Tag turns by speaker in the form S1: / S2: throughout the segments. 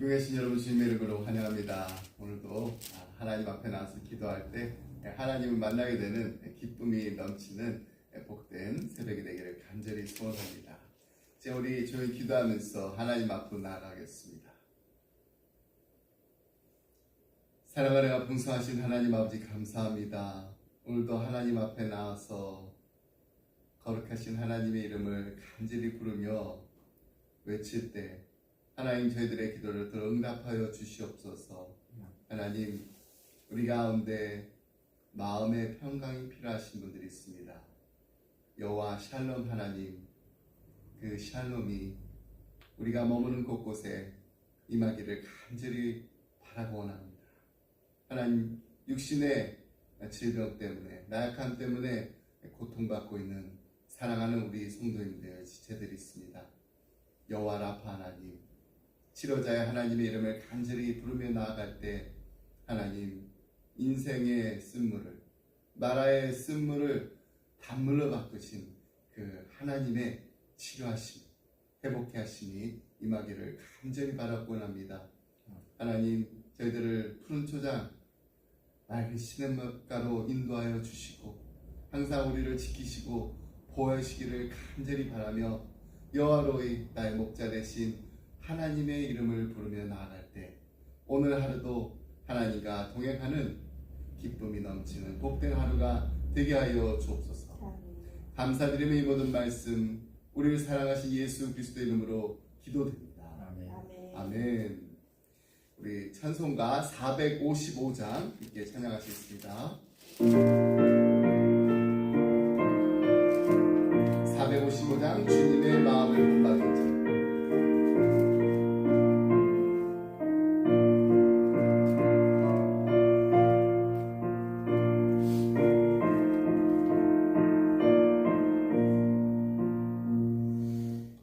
S1: 계신 여러분 주님의 이름으로 환영합니다. 오늘도 하나님 앞에 나와서 기도할 때 하나님을 만나게 되는 기쁨이 넘치는 복된 새벽이 되기를 간절히 소원합니다. 이제 우리 조용히 기도하면서 하나님 앞으로 나아가겠습니다. 사랑하는 풍성하신 하나님 아버지 감사합니다. 오늘도 하나님 앞에 나와서 거룩하신 하나님의 이름을 간절히 부르며 외칠 때 하나님 저희들의 기도를 더 응답하여 주시옵소서. 하나님 우리 가운데 마음의 평강이 필요하신 분들이 있습니다. 여호와 샬롬 하나님, 그 샬롬이 우리가 머무는 곳곳에 임하기를 간절히 바라고 원합니다. 하나님 육신의 질병 때문에 나약함 때문에 고통받고 있는 사랑하는 우리 성도님들 지체들이 있습니다. 여호와 라파 하나님, 치료자의 하나님의 이름을 간절히 부르며 나아갈 때 하나님 인생의 쓴물을, 나라의 쓴물을 단물로 바꾸신 그 하나님의 치료하심, 회복케 하심이 임하기를 간절히 바라고 원합니다. 하나님 저희들을 푸른 초장 맑은 시냇가로 인도하여 주시고 항상 우리를 지키시고 보호하시기를 간절히 바라며 여호와로의 나의 목자 되신 하나님의 이름을 부르며 나아갈 때 오늘 하루도 하나님과 동행하는 기쁨이 넘치는 복된 하루가 되게 하여 주옵소서. 감사드리며 이 모든 말씀 우리를 사랑하신 예수 그리스도의 이름으로 기도드립니다.
S2: 아멘.
S1: 아멘. 우리 찬송가 455장 함께 찬양하시겠습니다. 455장 주님의 마음을 본받은 자.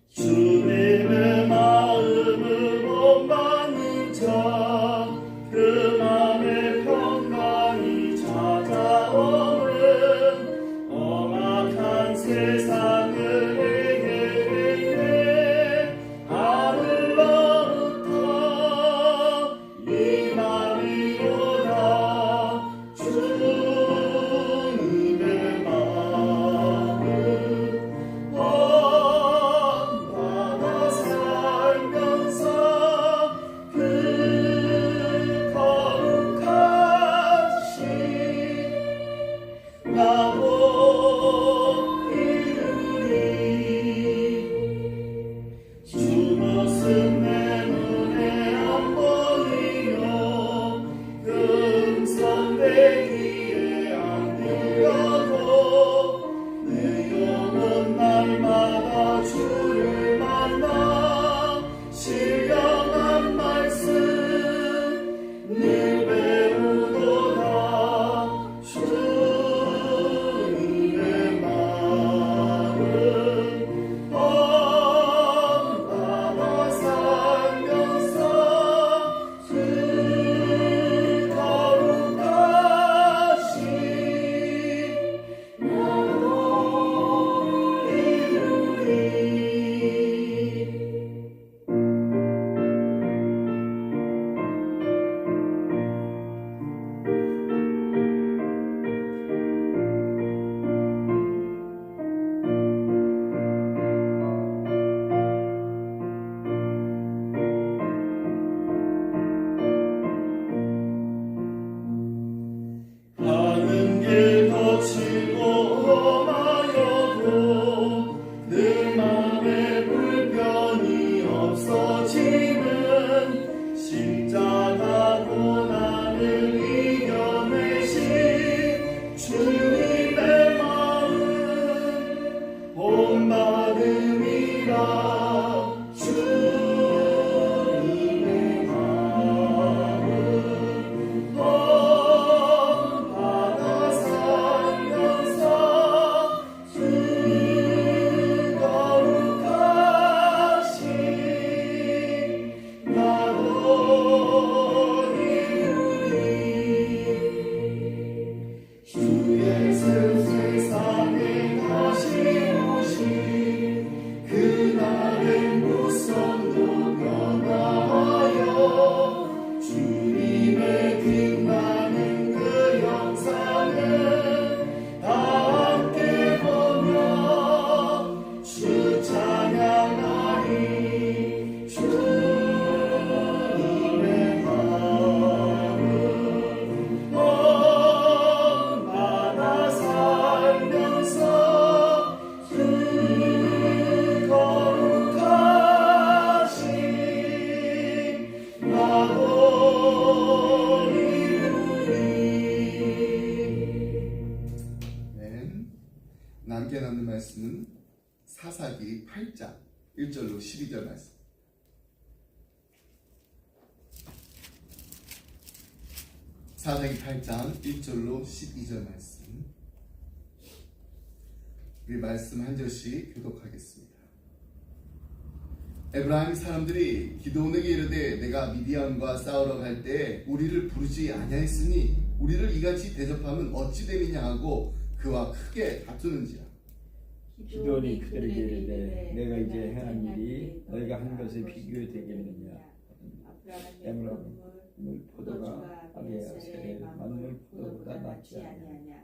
S2: 주님의 마음을 본받는 자, 그 맘에 평강이 찾아오네.
S1: 사사기 8장 1절로 12절 말씀. 사사기 8장 1절로 12절 말씀. 우리 말씀 한 절씩 교독하겠습니다. 에브라임 사람들이 기드온에게 이르되 내가 미디안과 싸우러 갈 때 우리를 부르지 아니하였으니 우리를 이같이 대접하면 어찌 됨이냐 하고 그와 크게 다투는지라.
S3: 기드온이 그들에게 이르되 내가 이제 행한 일이 너희가 한 것에 비교되겠느냐. 에브라임 포도가 아비아셀의 만물 포도보다 낫지 아니하냐.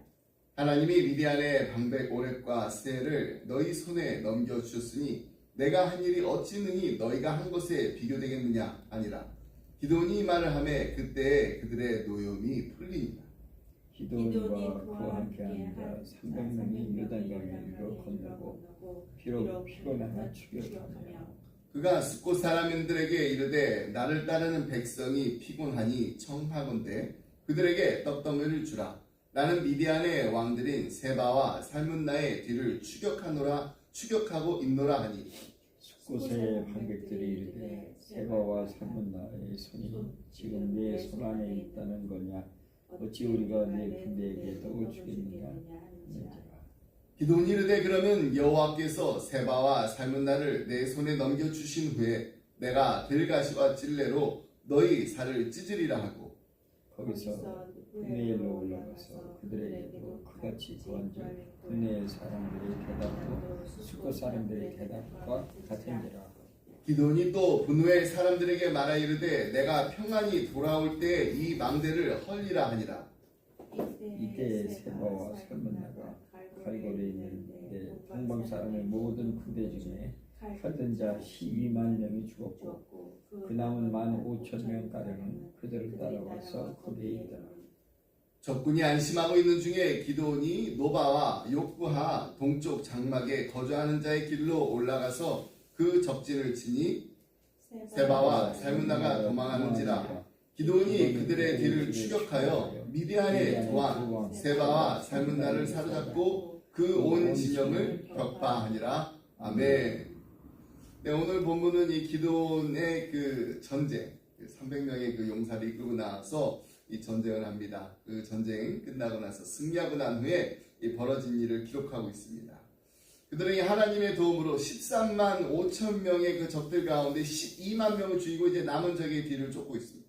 S1: 하나님이 미디안의 방백 오렙과 스테를 너희 손에 넘겨주셨으니 내가 한 일이 어찌 능히 너희가 한 것에 비교되겠느냐 아니라. 기드온이 이 말을 하매 그때 그들의 노염이 풀리니라.
S3: 기드온과 그와 함께 한 자 300명이 요단강을 건너고 비록 피곤하나 추격하며
S1: 그가 숫곳 사람들에게 이르되 나를 따르는 백성이 피곤하니 청하건대 그들에게 떡덩이를 주라. 나는 미디안의 왕들인 세바와 살문나의 뒤를 추격하고 있노라 하니.
S3: 숫곳의 방백들이 이르되 세바와 살문나의 손이 지금 내 손 안에 있다는 거냐. 어찌 우리가 내 군대에게 떡을 주겠느냐 하는지라.
S1: 기드온이 이르되 그러면 여호와께서 세바와 살문나를 내 손에 넘겨주신 후에 내가 들가시와 찔레로 너희 살을 찢으리라 하고.
S3: 거기서 분내엘로 올라가서 그들에게도 그같이 구한즉 분내엘 사람들의 대답도 숫곳 사람들의 대답과 같은지라.
S1: 기드온이 또 분노엘 사람들에게 말하 이르되 내가 평안히 돌아올 때 이 망대를 헐리라 하니라.
S3: 이때 세바와 살문나가 갈골에 있는데 동방 사람의 모든 군대 중에 칼든 자 12만 명이 죽었고 그 남은 15,000명가량은 그들을 따라와서 거기에 있더라.
S1: 적군이 안심하고 있는 중에 기드온이 노바와 욕부하 동쪽 장막에 거주하는 자의 길로 올라가서 그 적진을 치니 세바와 살문나가 도망하는지라. 기드온이 그들의 뒤를 추격하여 미디안의 왕 세바와 살문나를 사로잡고 그 온 진영을 격파하니라. 아멘. 네, 오늘 본문은 이 기드온의 그 전쟁, 300명의 그 용사를 이끌고 나와서 이 전쟁을 합니다. 그 전쟁 끝나고 나서 승리하고 난 후에 이 벌어진 일을 기록하고 있습니다. 그들은 하나님의 도움으로 13만 5천 명의 그 적들 가운데 12만 명을 죽이고 이제 남은 적의 뒤를 쫓고 있습니다.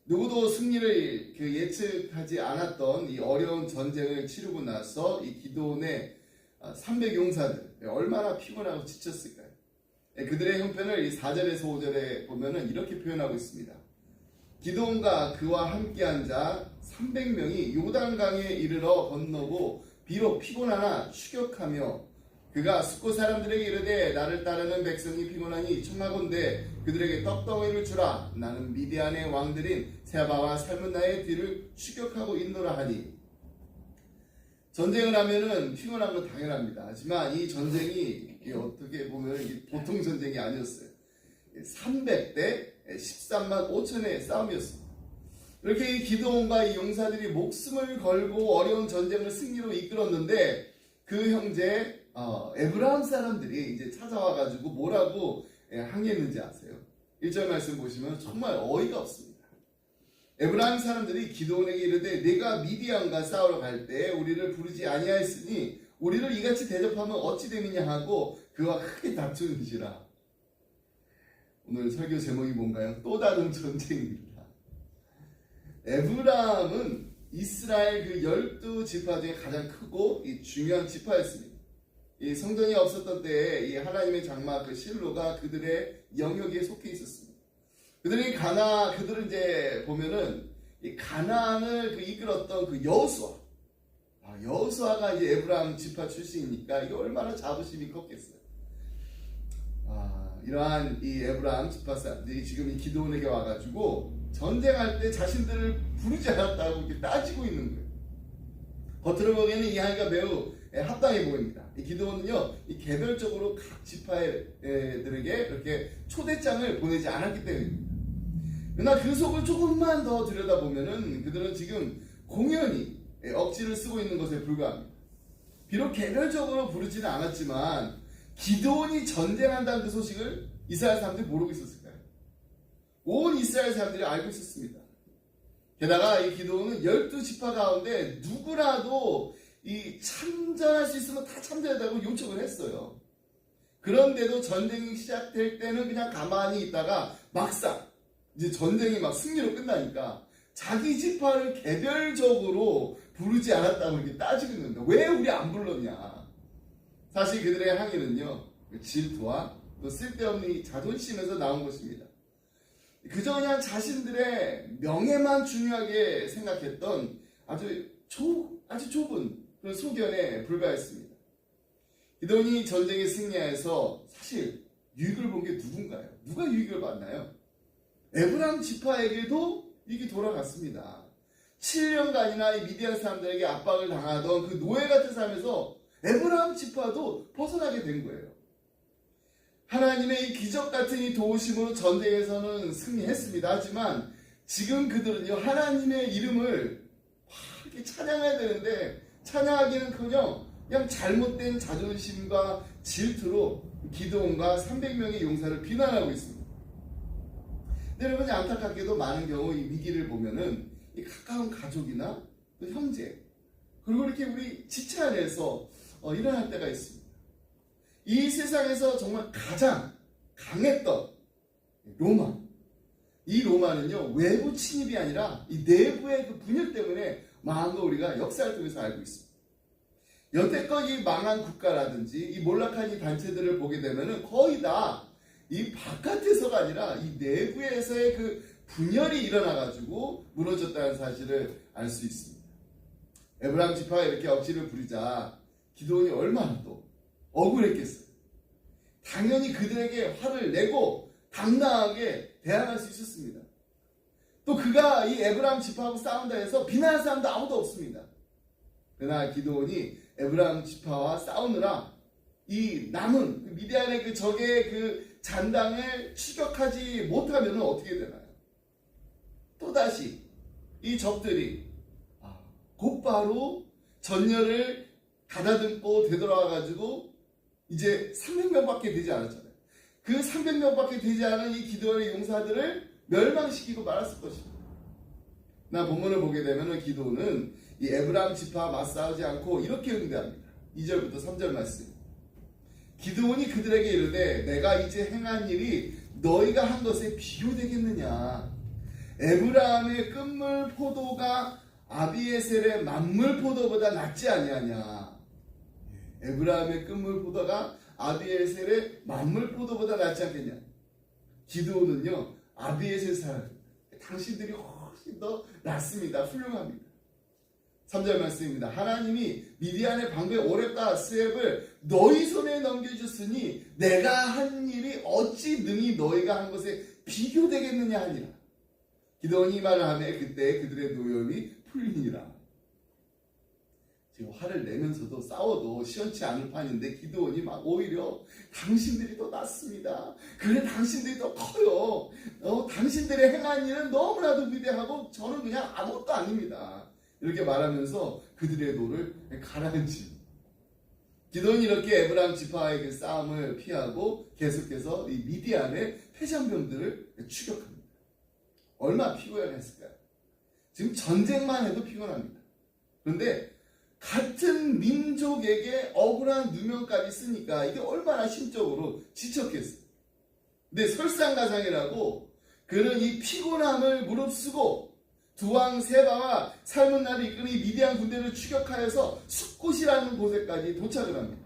S1: 누구도 승리를 그 예측하지 않았던 이 어려운 전쟁을 치르고 나서 이 기드온의 300용사들 얼마나 피곤하고 지쳤을까요? 그들의 형편을 이 4절에서 5절에 보면은 이렇게 표현하고 있습니다. 기드온과 그와 함께한 자 300명이 요단강에 이르러 건너고 비록 피곤하나 추격하며 그가 숫곳 사람들에게 이르되 나를 따르는 백성이 피곤하니 청하건대 그들에게 떡덩이를 주라. 나는 미디안의 왕들인 세바와 살문나의 뒤를 추격하고 있노라 하니. 전쟁을 하면은 피곤한 건 당연합니다. 하지만 이 전쟁이 어떻게 보면 보통 전쟁이 아니었어요. 300대 13만 5천의 싸움이었습니다. 이렇게 이 기드온과 이 용사들이 목숨을 걸고 어려운 전쟁을 승리로 이끌었는데 그 형제 에브라임 사람들이 이제 찾아와가지고 뭐라고 항의했는지 아세요? 1절 말씀 보시면 정말 어이가 없습니다. 에브라임 사람들이 기드온에게 이르되 내가 미디안과 싸우러 갈 때 우리를 부르지 아니하였으니 우리를 이같이 대접하면 어찌 됨이냐 하고 그와 크게 다투는지라. 오늘 설교 제목이 뭔가요? 또 다른 전쟁입니다. 에브라임은 이스라엘 그 12지파 중에 가장 크고 이 중요한 지파였습니다. 이 성전이 없었던 때에 이 하나님의 장막 그 실로가 그들의 영역에 속해 있었습니다. 그들은 이제 보면은 이 가나안을 그 이끌었던 그 여호수아가 이제 에브라임 지파 출신이니까 이게 얼마나 자부심이 컸겠어요. 이러한 이 에브라임 지파 사람들이 지금 이 기드온에게 와가지고 전쟁할 때 자신들을 부르지 않았다고 이렇게 따지고 있는 거예요. 겉으로 보기에는 이 항의가 매우 합당해 보입니다. 이 기드온은요, 이 개별적으로 각 지파들에게 그렇게 초대장을 보내지 않았기 때문입니다. 그러나 그 속을 조금만 더 들여다보면은 그들은 지금 공연히 억지를 쓰고 있는 것에 불과합니다. 비록 개별적으로 부르지는 않았지만 기드온이 전쟁한다는 그 소식을 이스라엘 사람들이 모르고 있었을까요? 온 이스라엘 사람들이 알고 있었습니다. 게다가 이 기드온은 12지파 가운데 누구라도 이 참전할 수 있으면 다 참전해달라고 요청을 했어요. 그런데도 전쟁이 시작될 때는 그냥 가만히 있다가 막상 이제 전쟁이 막 승리로 끝나니까 자기 지파를 개별적으로 부르지 않았다고 이렇게 따지고 있는 거예요. 왜 우리 안 불렀냐? 사실 그들의 항의는요, 질투와 또 쓸데없는 이 자존심에서 나온 것입니다. 그저 그냥 자신들의 명예만 중요하게 생각했던 아주 좁은 그런 소견에 불과했습니다. 기드온이 전쟁에 승리해서 사실 유익을 본 게 누군가요? 누가 유익을 봤나요? 에브라임 지파에게도 이게 돌아갔습니다. 7년간이나 이 미디안 사람들에게 압박을 당하던 그 노예 같은 삶에서 에브라임 지파도 벗어나게 된 거예요. 하나님의 이 기적 같은 이 도우심으로 전쟁에서는 승리했습니다. 하지만 지금 그들은요, 하나님의 이름을 이렇게 찬양해야 되는데 찬양하기는커녕 그냥 잘못된 자존심과 질투로 기드온과 300명의 용사를 비난하고 있습니다. 근데 여러분이 안타깝게도 많은 경우 이 위기를 보면은 이 가까운 가족이나 또 형제, 그리고 이렇게 우리 지체 안에서 일어날 때가 있습니다. 이 세상에서 정말 가장 강했던 로마, 이 로마는요, 외부 침입이 아니라 이 내부의 그 분열 때문에 망한 거 우리가 역사를 통해서 알고 있습니다. 여태껏 이 망한 국가라든지 이 몰락한 이 단체들을 보게 되면은 거의 다 이 바깥에서가 아니라 이 내부에서의 그 분열이 일어나가지고 무너졌다는 사실을 알 수 있습니다. 에브라임 지파가 이렇게 억지를 부리자 기드온이 얼마나 또 억울했겠어요. 당연히 그들에게 화를 내고 당당하게 대항할 수 있었습니다. 또 그가 이 에브라임 지파하고 싸운다 해서 비난할 사람도 아무도 없습니다. 그러나 기드온이 에브라임 지파와 싸우느라 이 남은 미디안의 그 적의 그 잔당을 추격하지 못하면 어떻게 되나요? 또다시 이 적들이 곧바로 전열을 가다듬고 되돌아와가지고 이제 300명밖에 되지 않았잖아요. 그 300명밖에 되지 않은 이 기드온의 용사들을 멸망시키고 말았을 것입니다. 나 본문을 보게 되면 기드온은 이 에브라임 지파와 맞싸우지 않고 이렇게 응대합니다. 2절부터 3절 말씀. 기드온이 그들에게 이르되 내가 이제 행한 일이 너희가 한 것에 비교되겠느냐? 에브라임의 끝물 포도가 아비에셀의 만물 포도보다 낫지 아니하냐? 에브라임의 끝물 포도가 아비에셀의 만물 포도보다 낫지 않겠냐? 기드온은요, 아비에셀 사람입니다. 당신들이 훨씬 더 낫습니다. 훌륭합니다. 3절 말씀입니다. 하나님이 미디안의 방배 오렙과 스웹을 너희 손에 넘겨주셨으니 내가 한 일이 어찌 능히 너희가 한 것에 비교되겠느냐 하니라. 기드온이 말을 하며 그때 그들의 노염이 풀리니라. 지금 화를 내면서도 싸워도 시원치 않을 판인데 기드온이 막 오히려 당신들이 더 낫습니다. 그래 당신들이 더 커요. 당신들의 행한 일은 너무나도 위대하고 저는 그냥 아무것도 아닙니다. 이렇게 말하면서 그들의 노를 가라앉힙니다. 기드온이 이렇게 에브라임 지파의 그 싸움을 피하고 계속해서 이 미디안의 패전병들을 추격합니다. 얼마나 피곤했을까요? 지금 전쟁만 해도 피곤합니다. 그런데 같은 민족에게 억울한 누명까지 쓰니까 이게 얼마나 심적으로 지쳤겠어요. 근데 설상가상이라고 그는 이 피곤함을 무릅쓰고 두왕 세바와 살문나를 이끄는 이 미디안 군대를 추격하여서 숫곳이라는 곳에까지 도착을 합니다.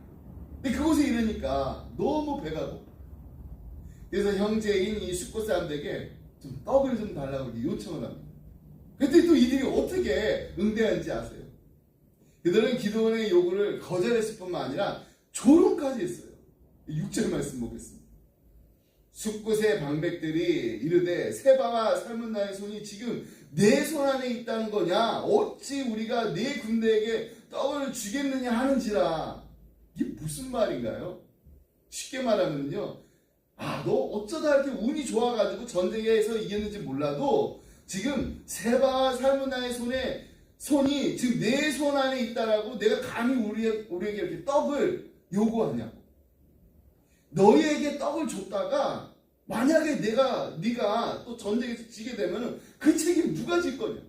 S1: 근데 그곳에 이르니까 너무 배가 고파. 그래서 형제인 이 숫곳 사람들에게 좀 떡을 좀 달라고 요청을 합니다. 그랬더니 또 이들이 어떻게 응대하는지 아세요? 그들은 기드온의 요구를 거절했을 뿐만 아니라 조롱까지 했어요. 6절 말씀 보겠습니다. 숫곳의 방백들이 이르되 세바와 살문나의 손이 지금 내 손 안에 있다는 거냐? 어찌 우리가 네 군대에게 떡을 주겠느냐 하는지라. 이게 무슨 말인가요? 쉽게 말하면요, 너 어쩌다 이렇게 운이 좋아가지고 전쟁에서 이겼는지 몰라도 지금 세바와 살문나의 손이 지금 내 손 안에 있다라고 내가 감히 우리에게 이렇게 떡을 요구하냐고. 너희에게 떡을 줬다가 만약에 네가 또 전쟁에서 지게 되면은 그 책임 누가 질 거냐?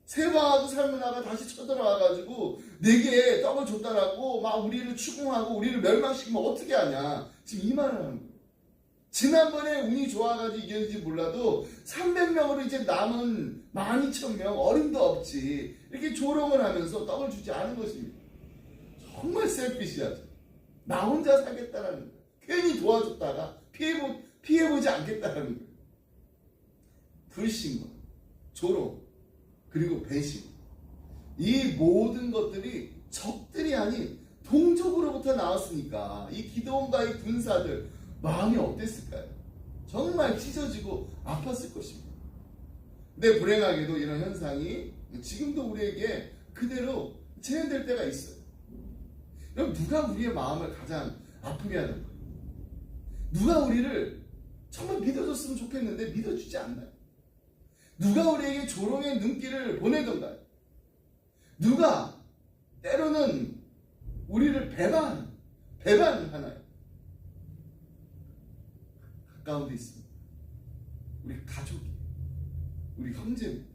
S1: 세바하고 살문나가 다시 쳐들어와가지고 내게 떡을 줬다라고 막 우리를 추궁하고 우리를 멸망시키면 어떻게 하냐? 지금 이 말을 하는 거예요. 지난번에 운이 좋아가지고 이겼는지 몰라도 300명으로 이제 남은 12,000명 어림도 없지 이렇게 조롱을 하면서 떡을 주지 않은 것입니다. 정말 셀피시하죠. 나 혼자 살겠다라는 거예요. 괜히 도와줬다가 피해보지 않겠다라는 거예요. 불신과 조롱 그리고 배신 이 모든 것들이 적들이 아닌 동족으로부터 나왔으니까 이 기드온과 이 군사들 마음이 어땠을까요? 정말 찢어지고 아팠을 것입니다. 근데 불행하게도 이런 현상이 지금도 우리에게 그대로 재현될 때가 있어요. 그럼 누가 우리의 마음을 가장 아프게 하는 거예요? 누가 우리를 정말 믿어줬으면 좋겠는데 믿어주지 않나요? 누가 우리에게 조롱의 눈길을 보내던가요? 누가 때로는 우리를 배반하나요? 가까운 데 있습니다. 우리 가족이, 우리 형제입니다.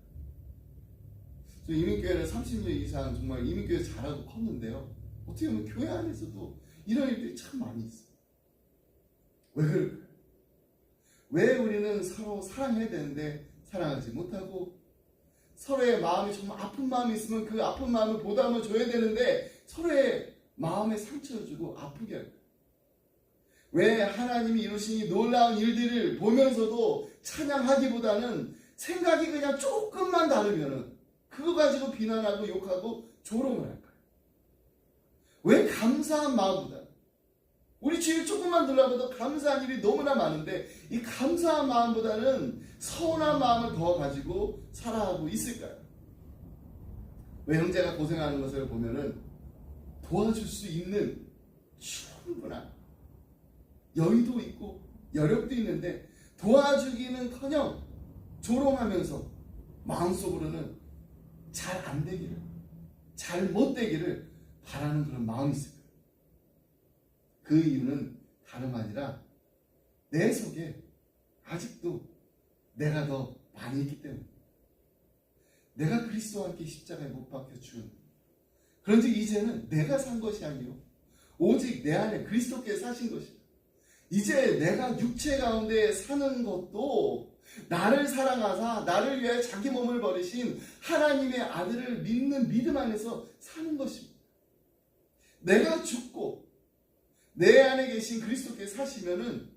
S1: 저 이민교회를 30년 이상 정말 이민교회 잘하고 컸는데요. 어떻게 보면 교회 안에서도 이런 일들이 참 많이 있어요. 왜 그럴까요? 왜 우리는 서로 사랑해야 되는데 사랑하지 못하고 서로의 마음이 정말 아픈 마음이 있으면 그 아픈 마음을 보담을 줘야 되는데 서로의 마음에 상처를 주고 아프게 할까요? 왜 하나님이 이루신 이 놀라운 일들을 보면서도 찬양하기보다는 생각이 그냥 조금만 다르면은 그거 가지고 비난하고 욕하고 조롱을 할까요? 왜 감사한 마음보다 우리 주일 조금만 들어봐도 감사한 일이 너무나 많은데 이 감사한 마음보다는 서운한 마음을 더 가지고 살아가고 있을까요? 왜 형제가 고생하는 것을 보면은 도와줄 수 있는 충분한 여유도 있고 여력도 있는데 도와주기는커녕 조롱하면서 마음속으로는 잘 안 되기를, 잘 못 되기를 바라는 그런 마음이 있을까요? 그 이유는 다름 아니라 내 속에 아직도 내가 더 많이 있기 때문에 내가 그리스도와 함께 십자가에 못 박혀 죽은 그런즉 이제는 내가 산 것이 아니요 오직 내 안에 그리스도께 사신 것이다. 이제 내가 육체 가운데 사는 것도 나를 사랑하사 나를 위하여 자기 몸을 버리신 하나님의 아들을 믿는 믿음 안에서 사는 것입니다. 내가 죽고 내 안에 계신 그리스도께 사시면은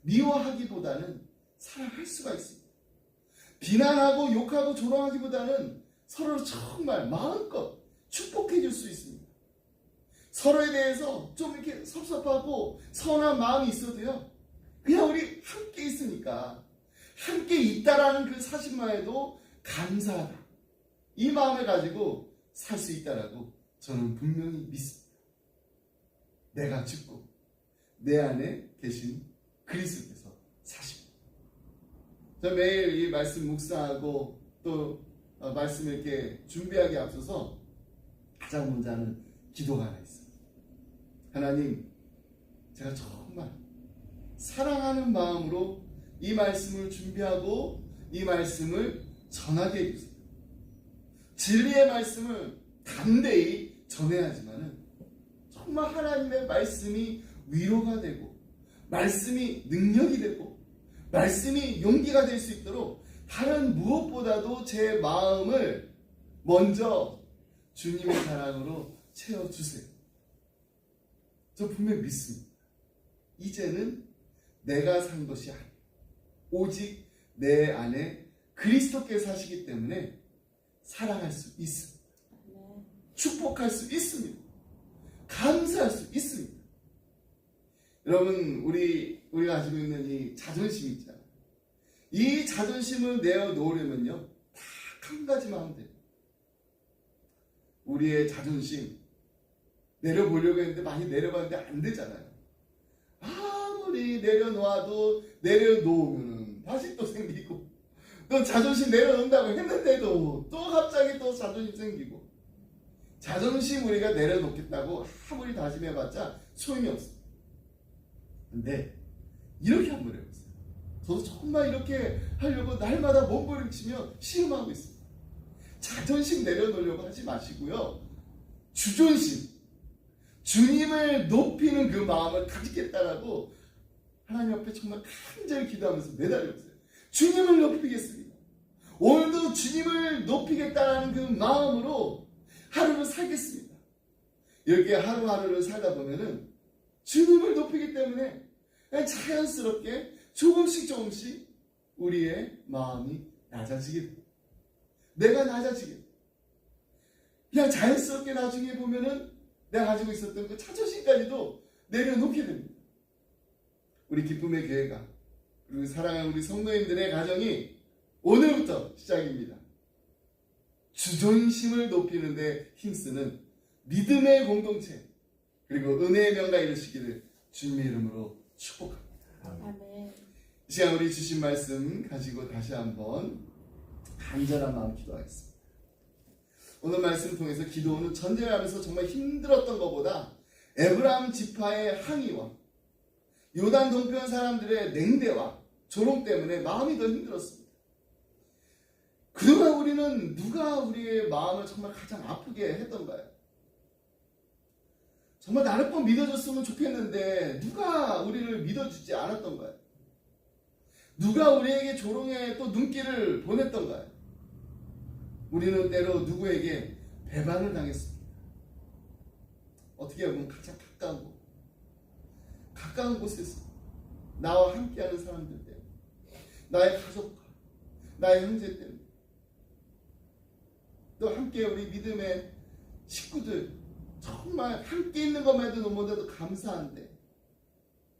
S1: 미워하기보다는 사랑할 수가 있습니다. 비난하고 욕하고 조롱하기보다는 서로를 정말 마음껏 축복해 줄 수 있습니다. 서로에 대해서 좀 이렇게 섭섭하고 서운한 마음이 있어도요, 그냥 우리 함께 있으니까 함께 있다라는 그 사실만 해도 감사하다, 이 마음을 가지고 살 수 있다라고 저는 분명히 믿습니다. 내가 죽고 내 안에 계신 그리스도께서 사십니다. 저 매일 이 말씀 묵상하고 또 말씀을 이렇게 준비하기 앞서서 가장 먼저 하는 기도가 하나 있어요. 하나님, 제가 정말 사랑하는 마음으로 이 말씀을 준비하고 이 말씀을 전하게 해주세요. 진리의 말씀을 담대히 전해야 하지만은 정말 하나님의 말씀이 위로가 되고 말씀이 능력이 되고 말씀이 용기가 될 수 있도록 다른 무엇보다도 제 마음을 먼저 주님의 사랑으로 채워주세요. 저 분명히 믿습니다. 이제는 내가 산 것이 아니에요. 오직 내 안에 그리스도께서 사시기 때문에 사랑할 수 있습니다. 축복할 수 있습니다. 감사할 수 있습니다. 여러분, 우리가 가지고 있는 이 자존심 있잖아요. 이 자존심을 내어놓으려면요, 딱 한 가지만 하면 돼요. 우리의 자존심 내려보려고 했는데 많이 내려봤는데 안 되잖아요. 아무리 내려놓아도 내려놓으면 다시 또 생기고, 또 자존심 내려놓는다고 했는데도 또 갑자기 또 자존심 생기고, 자존심 우리가 내려놓겠다고 아무리 다짐해봤자 소용이 없습니다. 근데 이렇게 한번 해보세요. 저도 정말 이렇게 하려고 날마다 몸부림치며 시험하고 있습니다. 자존심 내려놓으려고 하지 마시고요. 주존심, 주님을 높이는 그 마음을 가지겠다라고 하나님 앞에 정말 간절히 기도하면서 매달려보세요. 주님을 높이겠습니다. 오늘도 주님을 높이겠다는 그 마음으로 하루를 살겠습니다. 이렇게 하루하루를 살다 보면은 주님을 높이기 때문에 그냥 자연스럽게 조금씩 우리의 마음이 낮아지게 됩니다. 내가 낮아지게 됩니다. 그냥 자연스럽게 나중에 보면은 내가 가지고 있었던 그 자존심까지도 내려놓게 됩니다. 우리 기쁨의 교회가 그리고 사랑하는 우리 성도님들의 가정이 오늘부터 시작입니다. 주존심을 높이는 데 힘쓰는 믿음의 공동체 그리고 은혜의 명가 이루시기를 주님의 이름으로 축복합니다.
S2: 아멘.
S1: 이 시간 우리 주신 말씀 가지고 다시 한번 간절한 마음 기도하겠습니다. 오늘 말씀 통해서 기도는 전쟁을 하면서 정말 힘들었던 것보다 에브라임 지파의 항의와 요단 동편 사람들의 냉대와 조롱 때문에 마음이 더 힘들었습니다. 그동안 우리는 누가 우리의 마음을 정말 가장 아프게 했던가요? 정말 나를 꼭 믿어줬으면 좋겠는데 누가 우리를 믿어주지 않았던가요? 누가 우리에게 조롱의 또 눈길을 보냈던가요? 우리는 때로 누구에게 배반을 당했습니다. 어떻게 보면 가장 가까운 곳에서 나와 함께하는 사람들 때문에, 나의 가족과 나의 형제 때문에, 또 함께 우리 믿음의 식구들 정말 함께 있는 것만 해도 너무나도 감사한데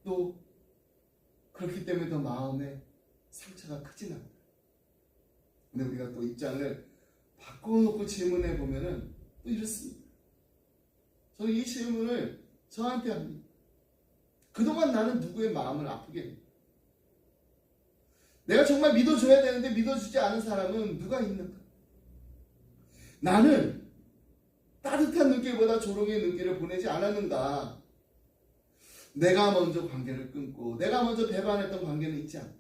S1: 또 그렇기 때문에 더 마음에 상처가 크진 않아요. 근데 우리가 또 입장을 바꿔놓고 질문해 보면은 또 이렇습니다. 저는 이 질문을 저한테 합니다. 그동안 나는 누구의 마음을 아프게 했나? 내가 정말 믿어줘야 되는데 믿어주지 않은 사람은 누가 있는가? 나는 따뜻한 눈길보다 조롱의 눈길을 보내지 않았는가? 내가 먼저 관계를 끊고 내가 먼저 배반했던 관계는 있지 않나?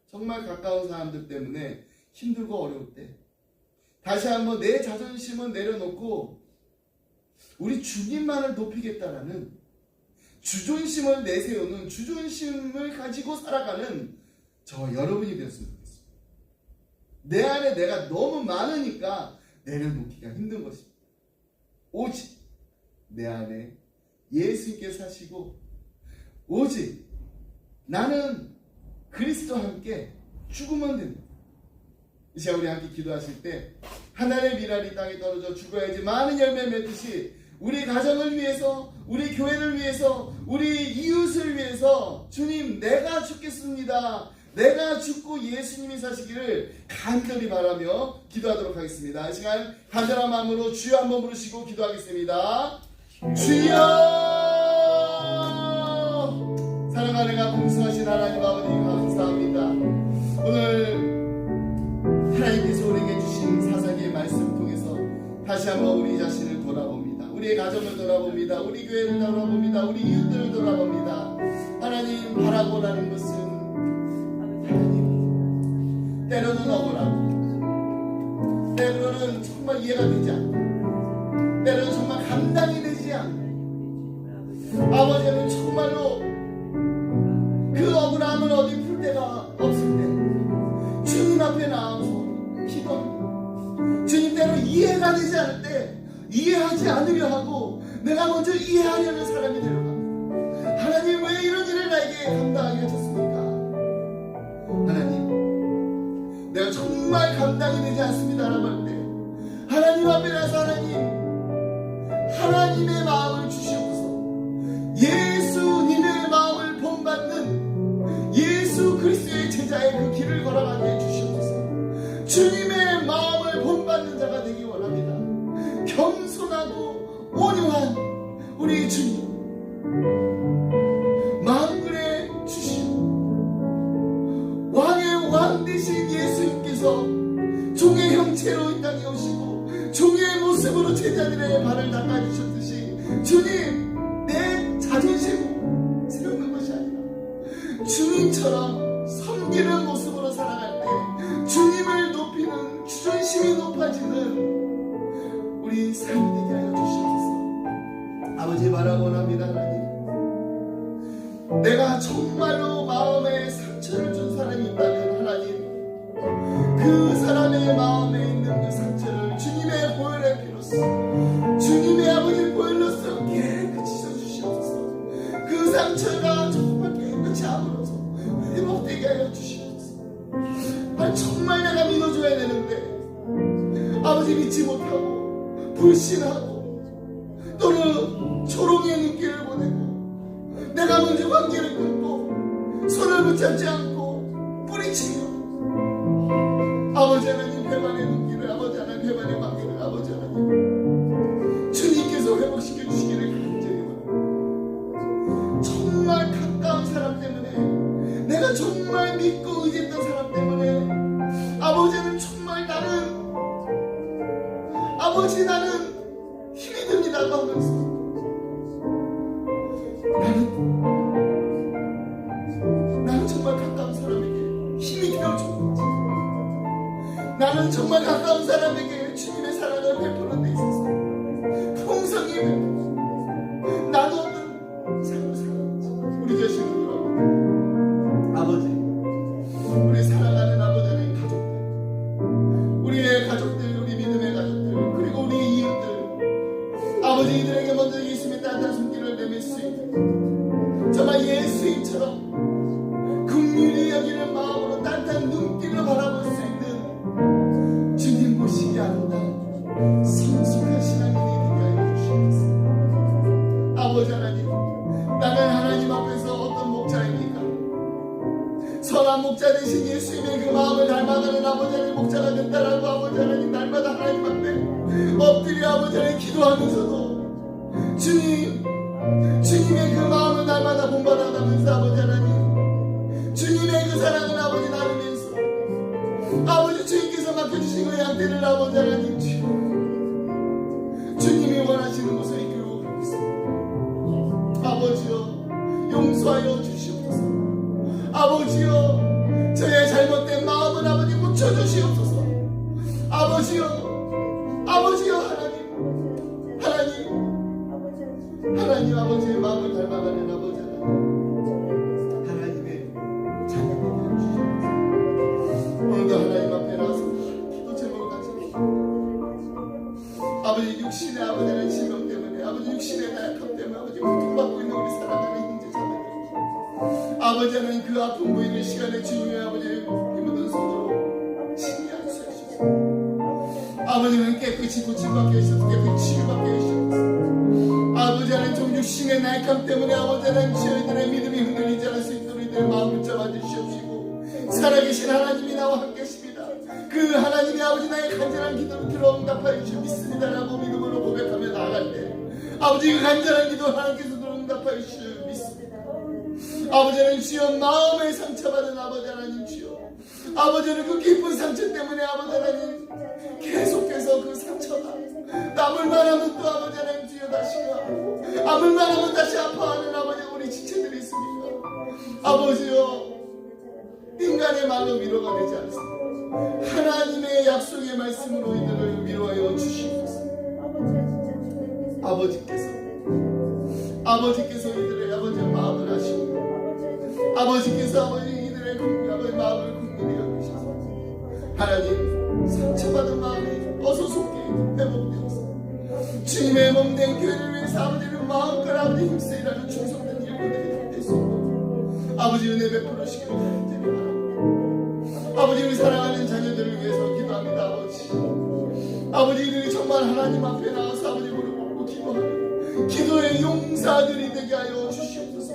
S1: 정말 가까운 사람들 때문에 힘들고 어려울 때 다시 한번 내 자존심을 내려놓고 우리 주님만을 높이겠다라는 주존심을 내세우는 주존심을 가지고 살아가는 저 여러분이 되었으면 좋겠습니다. 내 안에 내가 너무 많으니까 내려놓기가 힘든 것입니다. 오직 내 안에 예수님께 사시고 오직 나는 그리스도와 함께 죽으면 됩니다. 이 시간 우리 함께 기도하실 때 하나님의 미랄이 땅에 떨어져 죽어야지 많은 열매 맺듯이 우리 가정을 위해서, 우리 교회를 위해서, 우리 이웃을 위해서 주님 내가 죽겠습니다. 내가 죽고 예수님이 사시기를 간절히 바라며 기도하도록 하겠습니다. 이 시간 간절한 마음으로 주여 한번 부르시고 기도하겠습니다. 주여! 사랑하는 풍성하신 하나님 아버지 감사합니다. 오늘 하나님께서 우리에게 주신 사사기의 말씀 통해서 다시 한번 우리 자신을 돌아봅니다. 우리의 가정을 돌아봅니다. 우리 교회를 돌아봅니다. 우리 이웃들을 돌아봅니다. 하나님 바라보라는 것은 하나님 때로는 억울하고 때로는 정말 이해가 되지 않고 때로는 정말 감당이 되지 않고 아버지는 정말로 그 억울함을 어디 풀 데가 없을 때 주님 앞에 나와서 기도합니다. 주님 때로 이해가 되지 않을 때 이해하지 않으려 하고 내가 먼저 이해하려는 사람이 되어갑니다. 하나님 왜 이런 일을 나에게 감당하게 하셨습니까? 하나님 내가 정말 감당이 되지 않습니다 라고 할 때 하나님 앞에 나서 하나님의 마음을 주시옵소서. 예수님의 마음을 본받는 예수 그리스도의 제자의 그 길을 걸어가게 해주시옵소서. 주님의 마음을 본받는 자가 되기 원합니다. 겸손하고 온유한 우리 주님 만군의 주시오 왕의 왕 되신 예수님께서 종의 형체로 이 땅에 오시고 종의 제자들의 발을 닦아주셨듯이 주님, 내 자존심 세우는 것이 아니라 주님처럼 섬기는 모습으로 살아갈 때 주님을 높이는 주존심이 높아지는 우리 삶이 되게 하여 주시옵소서. 아버지 바라원합니다. 하나님, 내가 정말로 마음에 상처를 준 사람이 있다면 하나님, 그 사람의 마음에 있는 그 상처를 주님의 보혈의 피로써, 주님의 아버지 보혈로써 깨끗이 씻어주시옵소서. 그 상처가 정말 깨끗이 아물어서 회복되게 하여 주시옵소서. 정말 내가 믿어줘야 되는데 아버지 믿지 못하고 불신하고 또는 조롱의 눈길을 보내고 내가 먼저 관계를 끊고 손을 붙잡지 않고 뿌리치며 아버지 하나님 배반의 눈길을, 아버지 하나님 배반의 관계를 아버지 하나님 주님께서 회복시켜 주시기를 간절히 원합니다. 정말 가까운 사람 때문에, 내가 정말 믿고 의지했던 사람 때문에 아버지는 정말 나는 힘이 듭니다 하면서 나는 정말 가까운 사람에게 힘이 되어주는 거지. 나는 정말 가까운 사람에게 주님의 사랑을 베푸는 데 있어서 풍성히 베푸고 나도 없는 삶을 살았지. 우리 자신을 돌아보고 아버지, 우리 사랑하는 아버지 하나님 가족들, 우리의 가족들, 우리 믿음의 가족들, 그리고 우리 이웃들, 아버지 이들에게 먼저 예수님의 따뜻한 손길을 내밀 수 있는 정말 예수님처럼 긍휼히 여기는 마음으로 따뜻한 눈길을 바라볼 수 있는 주님 모시기 아름다운 성숙한 신앙이 되게 하여 주시옵소서. 아버지 하나님, 나는 하나님 앞에서 어떤 목자입니까? 선한 목자 되신 예수님의 그 마음을 닮아가는 아버지 하나님 목자가 된다라고 아버지 하나님 날마다 하나님 앞에 엎드려 아버지 하나님 기도하면서도 주님의 그 마음을 날마다 본받아가면서 아버지 하나님 주님의 그 사랑을 아버지 나누면서 아버지 주님께서 맡겨주신 그 양떼를 아버지 하나님 주님이 원하시는 곳을 이끌고 가겠습니다. 아버지여 용서하여 주시옵소서. 아버지여 저의 잘못된 마음을 아버지 고쳐주시옵소서. 아버지여 하나님 아버지의 마음을 닮아가는 아버지 하나님의 자녀가 되어 주시옵소서. 오늘도 하나님 앞에 나와서 기도 제목을 같이 아버지 육신의 아버지 하나님 질병 때문에 아버지 육신의 나약함 때문에 아버지 고통받고 있는 우리 사랑하는 형제 자매들 아버지 하나님 그 아픈 부위를 시간에 주님의 아버지의 힘든 손으로 친히 안수하시옵소서. 아버지는 깨끗이 고침받게 하시옵소서. 깨끗이 치유받게 하시옵소서. 아버지 하나님 좀 육신의 나약함 때문에 아버지 하나님 저희들의 믿음이 흔들리지 않을 수 있도록 이들의 마음 붙잡아 주시옵시고 살아계신 하나님이 나와 함께 하십니다. 그 하나님이 아버지 나의 간절한 기도를 들어 응답하여 주시 믿습니다라고 믿음으로 고백하며 나아갈 때 아버지 그 간절한 기도 하나님께서 들어 응답하여 주시 믿습니다. 아버지 하나님 주여 마음에 상처받은 아버지 하나님 주여 아버지는 그 깊은 상처 때문에 아버지 하나님 계속해서 그 상처가 남을만 하면 또 아버지 하나님 주여 다시 가고 아물만 하면 다시 아파하는 아버지 우리 지체들이 있습니까? 아버지여 인간의 말로 위로가 되지 않습니다. 하나님의 약속의 말씀으로 이들을 위로하여 주시옵소서. 아버지께서 이들의 아버지의 마음을 아시고 아버지께서 아버지 이들의 마음을 긍휼히 여기셔서 하나님 상처받은 마음이 어서속히 회복되어서 주님의 몸된 교회를 위해서 아버지는 마음껏 아버지 힘써 일하는 충성된 일꾼들이 될 수 있도록 아버지 은혜 베풀어 주시기를 간절히 바랍니다. 아버지 우리 사랑하는 자녀들을 위해서 기도합니다. 아버지 이들이 정말 하나님 앞에 나와서 아버지 무릎 꿇고 기도하는 기도의 용사들이 되게 하여 주시옵소서.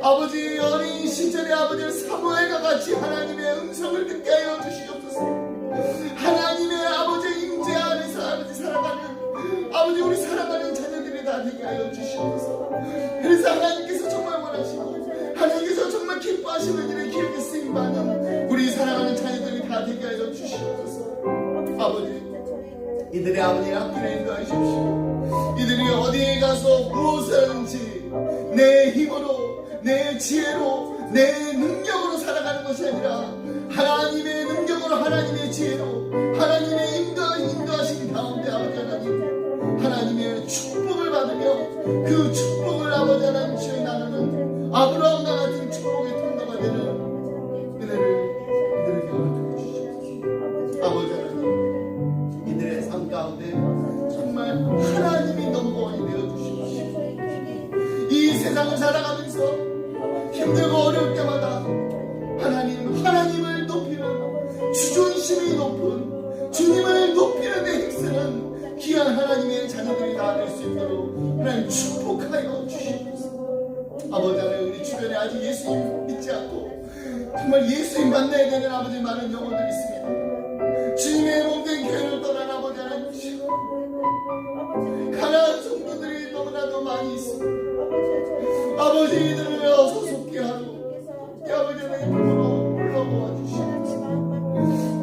S1: 아버지 어린 시절에 아버지 사무엘과 같이 하나님의 음성을 듣게 하여 주시옵소서. 하나님의 아버지의 임재 안에서 아버지 살아가는 아버지 우리 사랑하는 자녀들이 다 되게 하여 주시옵소서. 그래서 하나님께서 정말 원하시고 하나님께서 정말 기뻐하시는 일에 기억에 쓰임받는 우리 사랑하는 자녀들이 다 되게 하여 주시옵소서. 아버지 이들의 아버지 학교에 인도하십시오. 이들이 어디에 가서 무엇을 하는지 내 힘으로, 내 지혜로, 내 능력으로 살아가는 것이 아니라 하나님의 능력으로, 하나님의 지혜로, 하나님의 인도하신 가운데 아버지 하나님, 하나님의 축복을 받으며 그 축복을 아버지 하나님 주여 나누는 아브라함과 같은 축복의 통로가 되는 은혜를 이들에게 허락해 주시옵소서. 아버지 하나님, 이들의 삶 가운데 정말 하나님이 넘버원이 되어 주시옵소서. 이 세상을 살아가면서 힘들고 어려울 때마다 하나님을 높이는, 주존심이 높은, 주님을 높이는 데 힘쓰는 귀한 하나님의 자녀들이 다 될 수 있도록 하나님 축복하여 주시옵소서. 아버지 하나님, 우리 주변에 아직 예수님 믿지 않고 정말 예수님 만나야 되는 아버지 많은 영혼들이 있습니다. 주님의 몸된 교회를 떠난 아버지 하나님, 가난한 성도들이 너무나도 많이 있습니다. 아버지, 이들을 어서 속게 하고 아버지 하나님 품으로 올라와 주시옵소서.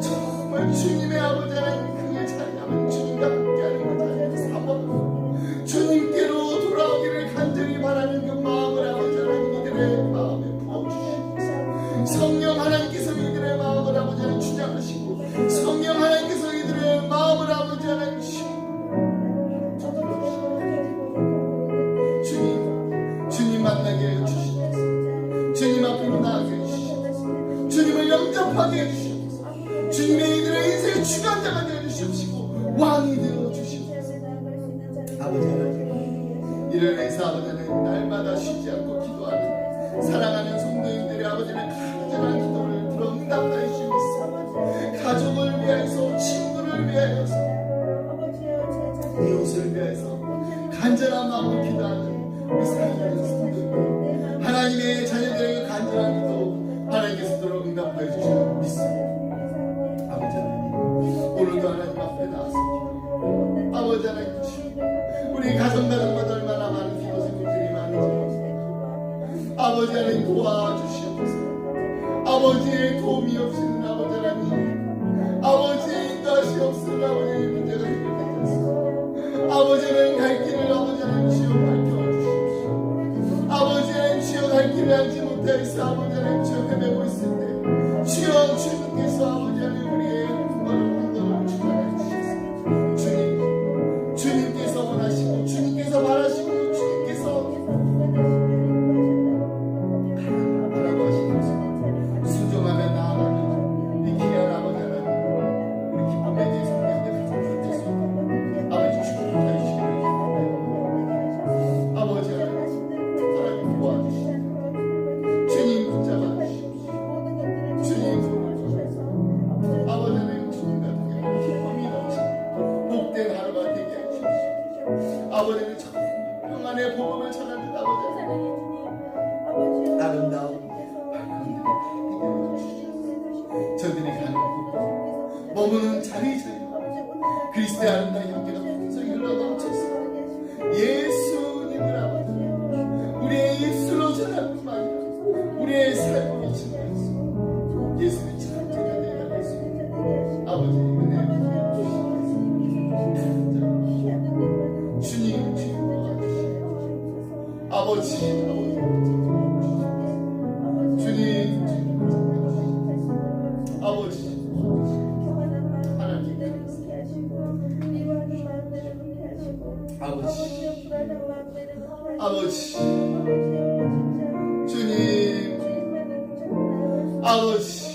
S1: 정말 주님의 아버지 하나님 그의 자녀는 주님과 함께하는 그 자녀의 사번 주님께로 돌아오기를 간절히 바라는 그 마음을 아버지 하나님 이들의 마음에 부어주시옵소서. 성령 하나님께서 이들의 마음을 아버지 하나님 주장하시고 성령 하나님께서 이들의 마음을 아버지 하나님 주님 만나게 해주시옵소서. 주님 앞으로 나아가게 해주시옵소서. 주님을 영접하게 해주시옵소서. 주님의 이들의 인생의 주관자가 되어주시옵시고 왕이 되어주시옵소서. 아버지 하나님, 이를 위해서 아버지 하나님 날마다 쉬지 않고 기도하는 사랑하는 성도님들의 아버지는 간절한 기도를 들어 응답하여 주시옵소서. 가족을 위하여서, 친구를 위하여서, 이웃을 위하여서 간절한 마음으로 기도하는 우리 사랑하는 성도들, 하나님의 자녀들에게 간절한 기도 하나님께서 들어 응답하여 주시는 믿습니다. 아버지 하나님, 오늘도 하나님 앞에 나왔습니다. 아버지 하나님, 우리 가정마다 얼마나 많은 기도 생물들이 많은지 아버지 하나님 도와주시옵소서. 아버지의 도움이 없이는 아버지 하나님, 아버지의 인도하시 없으는 아버지의 문제가 해결되지 않습니다. 아버지 하나님 갈 길을 아버지 하나님 주여 밝혀주시옵소서. 아버지 하나님 주여 갈 길을 알지 못하여서 아버지 하나님 주여 헤매고 있을 때 주여 주님께서 아버지 하나님 우리의 행복을 주관해 주시옵소서. 주님께서 원하시고 주님께서 바라시고 주님께서 바라고 하시는 순종하며 나아가는 이 귀한 아버지 하나님, 우리 기쁨의 제 성경에 가장 좋겠습니다. 아버지 축복하여 주시기를 바랍니다. 아버지 하나님 도와주시옵소서. 주님 붙잡아 주시옵소서. 주님 손을 주셔서 아버지 하나님 주님과 함께 기쁨이 넘치는 복된 하루가 되게 하시옵소서. 아버지는 평안의 복음을 전하는 아버지 하나님, 아름다운 저들이 가는 곳 머무는 자리 그리스도의 아름다운 향기가 풍성히 흘러넘쳤어. 예수님을 아버지 우리의 입술로 전할 뿐만 아니라 우리의 삶으로 증거했어. 예수님 참 제가 되어갈 수 있는 아버지 은혜 주님 도와주시옵소서. 아버지 주님 아버지 하나님 아버지 주님 아버지